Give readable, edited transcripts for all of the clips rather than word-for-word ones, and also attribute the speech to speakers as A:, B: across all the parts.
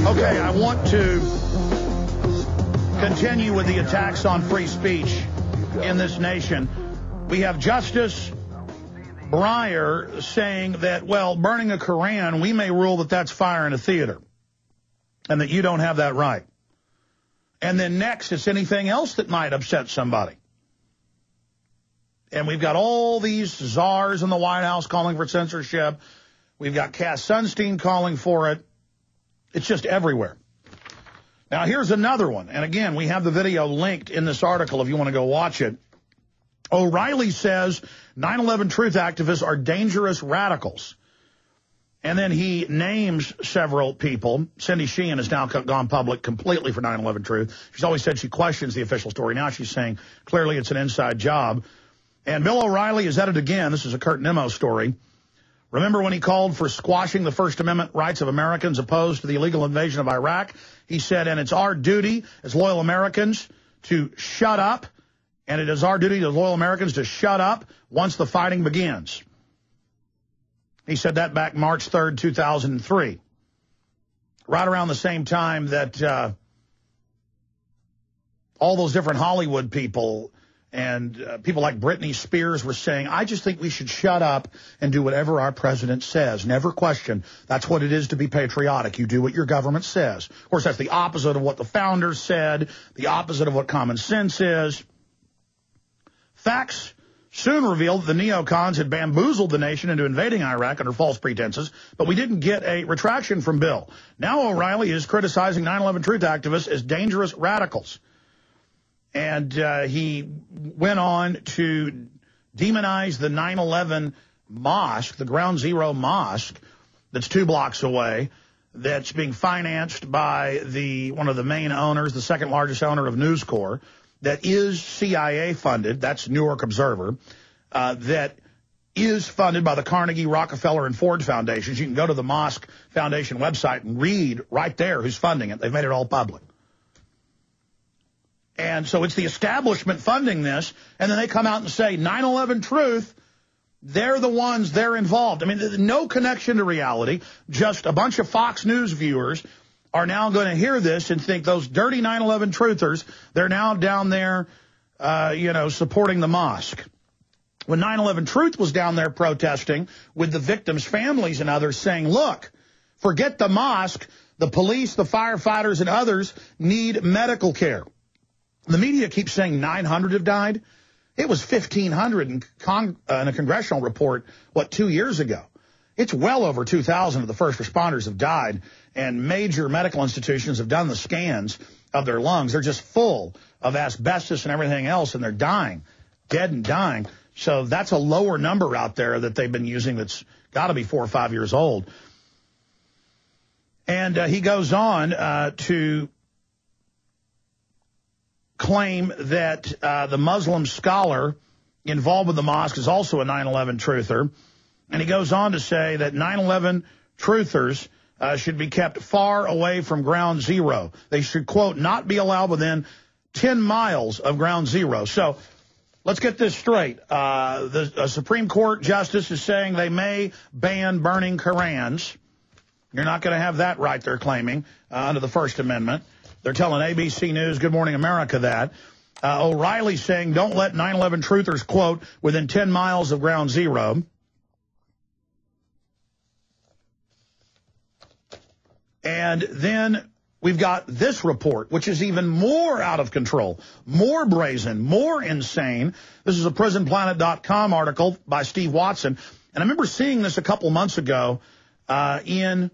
A: Okay, I want to continue with the attacks on free speech in this nation. We have Justice Breyer saying that, well, burning a Koran, we may rule that that's fire in a theater and that you don't have that right. And then next, it's anything else that might upset somebody. And we've got all these czars in the White House calling for censorship. We've got Cass Sunstein calling for it. It's just everywhere. Now, here's another one. And again, we have the video linked in this article if you want to go watch it. O'Reilly says 9/11 truth activists are dangerous radicals. And then he names several people. Cindy Sheehan has now gone public completely for 9/11 truth. She's always said she questions the official story. Now she's saying clearly it's an inside job. And Bill O'Reilly is at it again. This is a Kurt Nimmo story. Remember when he called for squashing the First Amendment rights of Americans opposed to the illegal invasion of Iraq? He said, and it's our duty as loyal Americans to shut up. And it is our duty as loyal Americans to shut up once the fighting begins. He said that back March 3rd, 2003. Right around the same time that all those different Hollywood people and people like Britney Spears were saying, I just think we should shut up and do whatever our president says. Never question. That's what it is to be patriotic. You do what your government says. Of course, that's the opposite of what the founders said, the opposite of what common sense is. Facts soon revealed that the neocons had bamboozled the nation into invading Iraq under false pretenses, but we didn't get a retraction from Bill. Now O'Reilly is criticizing 9/11 truth activists as dangerous radicals. And he went on to demonize the 9/11 mosque, the Ground Zero mosque, that's 2 blocks away, that's being financed by one of the main owners, the second largest owner of News Corp, that is CIA funded, that's Newark Observer, that is funded by the Carnegie, Rockefeller, and Ford Foundations. You can go to the Mosque Foundation website and read right there who's funding it. They've made it all public. And so it's the establishment funding this, and then they come out and say 9/11 truth, they're the ones, they're involved. I mean, no connection to reality, just a bunch of Fox News viewers are now going to hear this and think those dirty 9/11 truthers, they're now down there, supporting the mosque. When 9/11 Truth was down there protesting with the victims' families and others saying, look, forget the mosque, the police, the firefighters, and others need medical care. The media keeps saying 900 have died. It was 1,500 in a congressional report, 2 years ago. It's well over 2,000 of the first responders have died, and major medical institutions have done the scans of their lungs. They're just full of asbestos and everything else, and they're dying, dead and dying. So that's a lower number out there that they've been using that's got to be 4 or 5 years old. And he goes on to claim that the Muslim scholar involved with the mosque is also a 9/11 truther. And he goes on to say that 9/11 truthers should be kept far away from Ground Zero. They should, quote, not be allowed within 10 miles of Ground Zero. So let's get this straight. The Supreme Court justice is saying they may ban burning Korans. You're not going to have that right, they're claiming, under the First Amendment. They're telling ABC News, Good Morning America that. O'Reilly saying don't let 9/11 truthers, quote, within 10 miles of Ground Zero. And then we've got this report, which is even more out of control, more brazen, more insane. This is a PrisonPlanet.com article by Steve Watson. And I remember seeing this a couple months ago in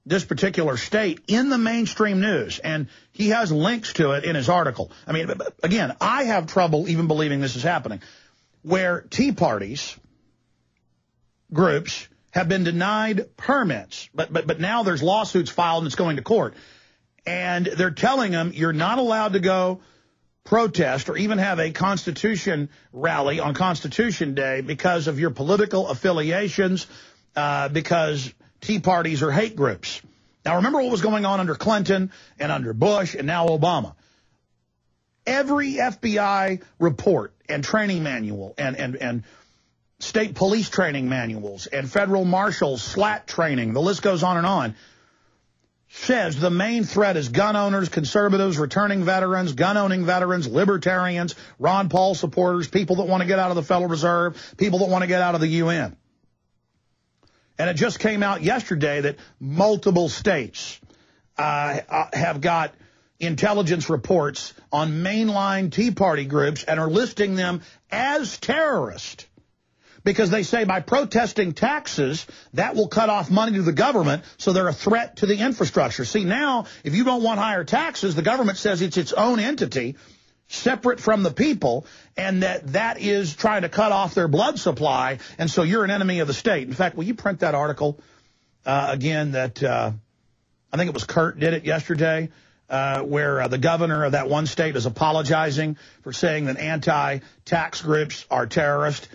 A: this particular state in the mainstream news. And he has links to it in his article. I mean, again, I have trouble even believing this is happening, where Tea Parties groups have been denied permits, but now there's lawsuits filed and it's going to court. And they're telling them you're not allowed to go protest or even have a Constitution rally on Constitution Day because of your political affiliations, because Tea Parties are hate groups. Now, remember what was going on under Clinton and under Bush and now Obama. Every FBI report and training manual and state police training manuals and federal marshals SLAT training, the list goes on, says the main threat is gun owners, conservatives, returning veterans, gun-owning veterans, libertarians, Ron Paul supporters, people that want to get out of the Federal Reserve, people that want to get out of the UN. And it just came out yesterday that multiple states have got intelligence reports on mainline Tea Party groups and are listing them as terrorists. Because they say by protesting taxes, that will cut off money to the government, so they're a threat to the infrastructure. See, now, if you don't want higher taxes, the government says it's its own entity, separate from the people, and that is trying to cut off their blood supply, and so you're an enemy of the state. In fact, will you print that article again that I think it was Kurt did it yesterday, where the governor of that one state is apologizing for saying that anti-tax groups are terrorists.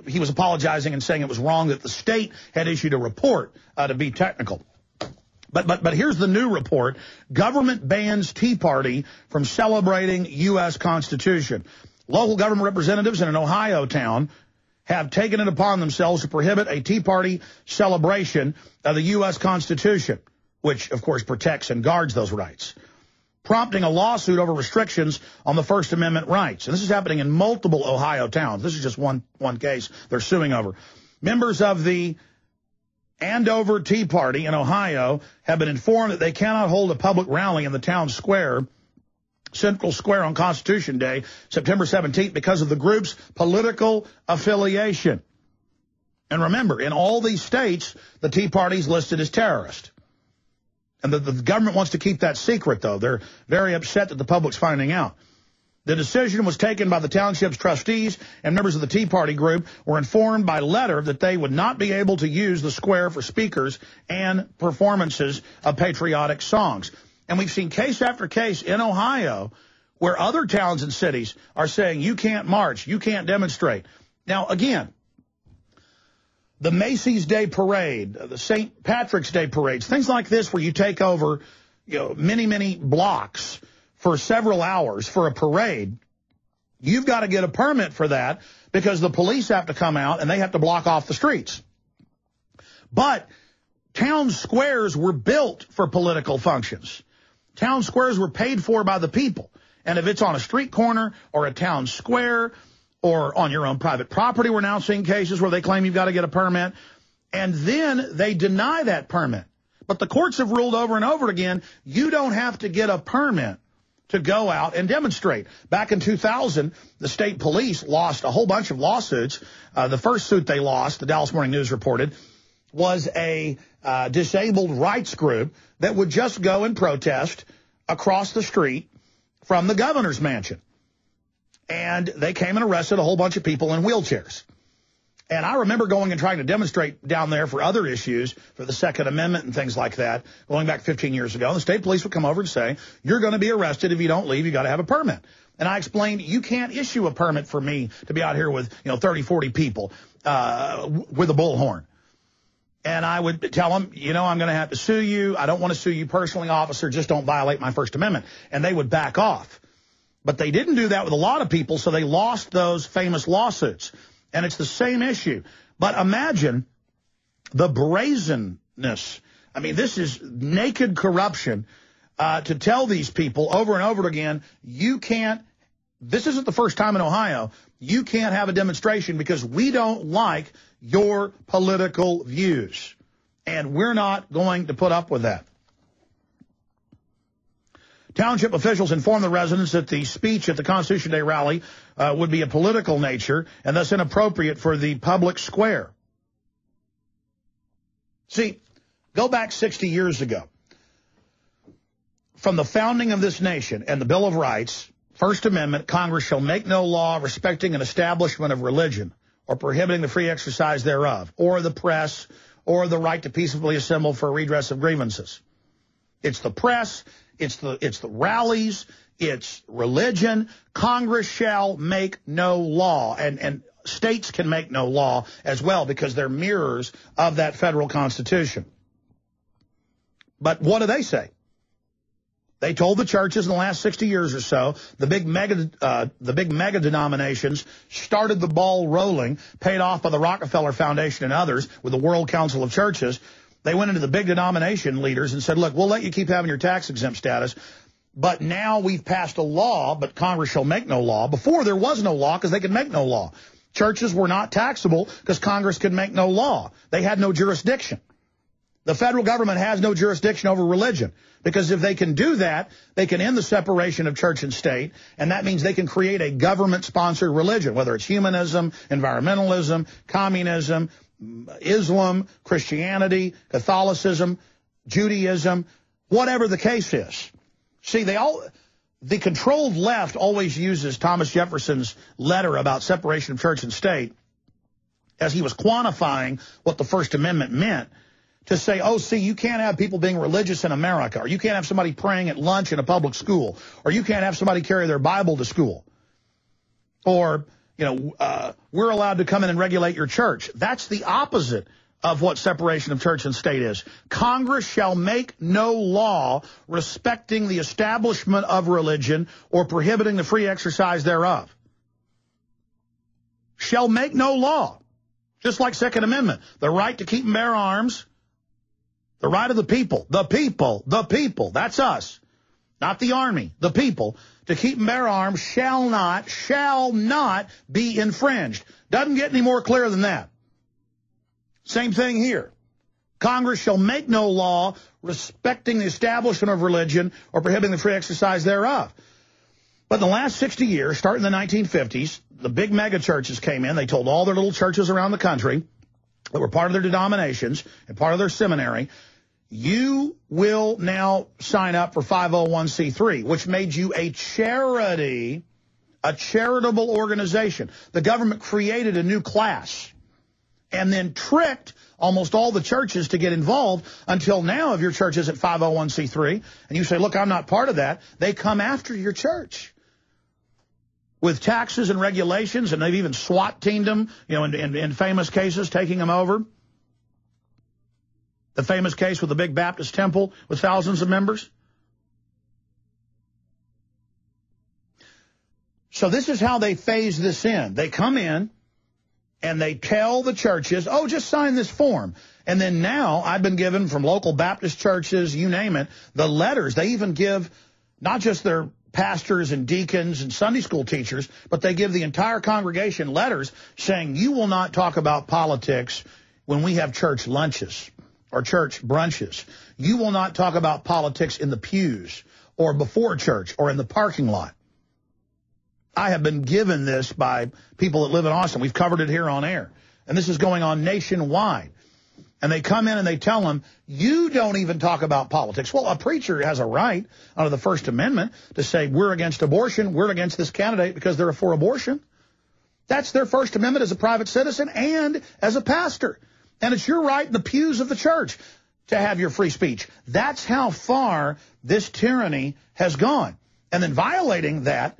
A: He was apologizing and saying it was wrong that the state had issued a report to be technical. But here's the new report. Government bans Tea Party from celebrating U.S. Constitution. Local government representatives in an Ohio town have taken it upon themselves to prohibit a Tea Party celebration of the U.S. Constitution, which, of course, protects and guards those rights, prompting a lawsuit over restrictions on the First Amendment rights. And this is happening in multiple Ohio towns. This is just one case they're suing over. Members of the Andover Tea Party in Ohio have been informed that they cannot hold a public rally in the town square, Central Square, on Constitution Day, September 17th, because of the group's political affiliation. And remember, in all these states, the Tea Party is listed as terrorist. And the government wants to keep that secret, though. They're very upset that the public's finding out. The decision was taken by the township's trustees, and members of the Tea Party group were informed by letter that they would not be able to use the square for speakers and performances of patriotic songs. And we've seen case after case in Ohio where other towns and cities are saying you can't march, you can't demonstrate. Now, again, the Macy's Day Parade, the St. Patrick's Day parades, things like this where you take over, many blocks for several hours for a parade, you've got to get a permit for that because the police have to come out and they have to block off the streets. But town squares were built for political functions. Town squares were paid for by the people. And if it's on a street corner or a town square or on your own private property, we're now seeing cases where they claim you've got to get a permit, and then they deny that permit. But the courts have ruled over and over again, you don't have to get a permit to go out and demonstrate. Back in 2000, the state police lost a whole bunch of lawsuits. The first suit they lost, the Dallas Morning News reported, was a disabled rights group that would just go and protest across the street from the governor's mansion. And they came and arrested a whole bunch of people in wheelchairs. And I remember going and trying to demonstrate down there for other issues, for the Second Amendment and things like that, going back 15 years ago. The state police would come over and say, you're going to be arrested if you don't leave. You got to have a permit. And I explained, you can't issue a permit for me to be out here with 30, 40 people with a bullhorn. And I would tell them, I'm going to have to sue you. I don't want to sue you personally, officer. Just don't violate my First Amendment. And they would back off. But they didn't do that with a lot of people, so they lost those famous lawsuits. And it's the same issue. But imagine the brazenness. I mean, this is naked corruption to tell these people over and over again, you can't, this isn't the first time in Ohio, you can't have a demonstration because we don't like your political views. And we're not going to put up with that. Township officials informed the residents that the speech at the Constitution Day rally would be a political nature and thus inappropriate for the public square. See, go back 60 years ago. From the founding of this nation and the Bill of Rights, First Amendment, Congress shall make no law respecting an establishment of religion or prohibiting the free exercise thereof, or the press, or the right to peaceably assemble for redress of grievances. It's the press. It's the rallies, it's religion. Congress shall make no law, and states can make no law as well because they're mirrors of that federal Constitution. But what do they say? They told the churches in the last 60 years or so, the big mega denominations started the ball rolling, paid off by the Rockefeller Foundation and others with the World Council of Churches. They went into the big denomination leaders and said, look, we'll let you keep having your tax-exempt status, but now we've passed a law, but Congress shall make no law. Before, there was no law because they could make no law. Churches were not taxable because Congress could make no law. They had no jurisdiction. The federal government has no jurisdiction over religion, because if they can do that, they can end the separation of church and state, and that means they can create a government-sponsored religion, whether it's humanism, environmentalism, communism, Islam, Christianity, Catholicism, Judaism, whatever the case is. See, the controlled left always uses Thomas Jefferson's letter about separation of church and state as he was quantifying what the First Amendment meant, to say, oh, see, you can't have people being religious in America, or you can't have somebody praying at lunch in a public school, or you can't have somebody carry their Bible to school, or, you know, we're allowed to come in and regulate your church. That's the opposite of what separation of church and state is. Congress shall make no law respecting the establishment of religion or prohibiting the free exercise thereof. Shall make no law. Just like Second Amendment, the right to keep and bear arms, the right of the people, that's us, not the army, the people, to keep and bear arms shall not be infringed. Doesn't get any more clear than that. Same thing here. Congress shall make no law respecting the establishment of religion or prohibiting the free exercise thereof. But in the last 60 years, starting in the 1950s, the big mega churches came in. They told all their little churches around the country that were part of their denomination and part of their seminary, you will now sign up for 501c3, which made you a charity, a charitable organization. The government created a new class and then tricked almost all the churches to get involved until now, if your church is at 501c3 and you say, look, I'm not part of that, they come after your church with taxes and regulations, and they've even SWAT teamed them, you know, in famous cases, taking them over. The famous case with the big Baptist temple with thousands of members. So this is how they phase this in. They come in and they tell the churches, oh, just sign this form. And then now I've been given from local Baptist churches, you name it, the letters. They even give not just their pastors and deacons and Sunday school teachers, but they give the entire congregation letters saying, you will not talk about politics when we have church lunches or church brunches. You will not talk about politics in the pews or before church or in the parking lot. I have been given this by people that live in Austin. We've covered it here on air. And this is going on nationwide. And they come in and they tell them, you don't even talk about politics. Well, a preacher has a right under the First Amendment to say, we're against abortion, we're against this candidate because they're for abortion. That's their First Amendment as a private citizen and as a pastor. And it's your right in the pews of the church to have your free speech. That's how far this tyranny has gone. And then violating that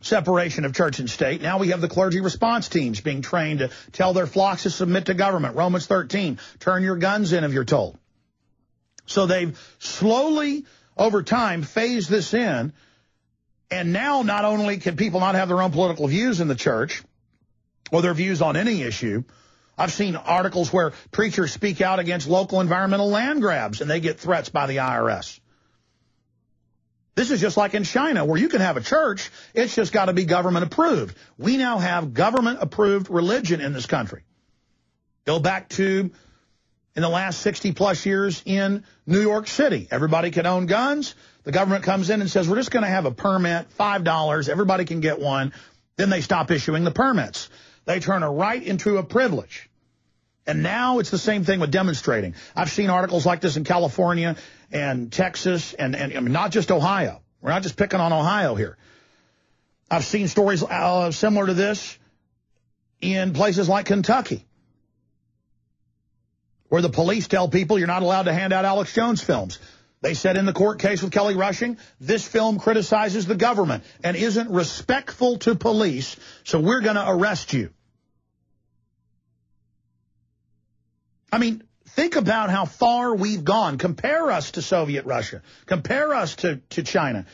A: separation of church and state, now we have the clergy response teams being trained to tell their flocks to submit to government. Romans 13, turn your guns in if you're told. So they've slowly, over time, phased this in. And now not only can people not have their own political views in the church or their views on any issue, I've seen articles where preachers speak out against local environmental land grabs and they get threats by the IRS. This is just like in China where you can have a church, it's just got to be government approved. We now have government approved religion in this country. Go back to in the last 60 plus years in New York City. Everybody can own guns. The government comes in and says, we're just going to have a permit, $5, everybody can get one. Then they stop issuing the permits. They turn a right into a privilege. And now it's the same thing with demonstrating. I've seen articles like this in California and Texas and not just Ohio. We're not just picking on Ohio here. I've seen stories similar to this in places like Kentucky, where the police tell people you're not allowed to hand out Alex Jones films. They said in the court case with Kelly Rushing, this film criticizes the government and isn't respectful to police, so we're going to arrest you. I mean, think about how far we've gone. Compare us to Soviet Russia. Compare us to China.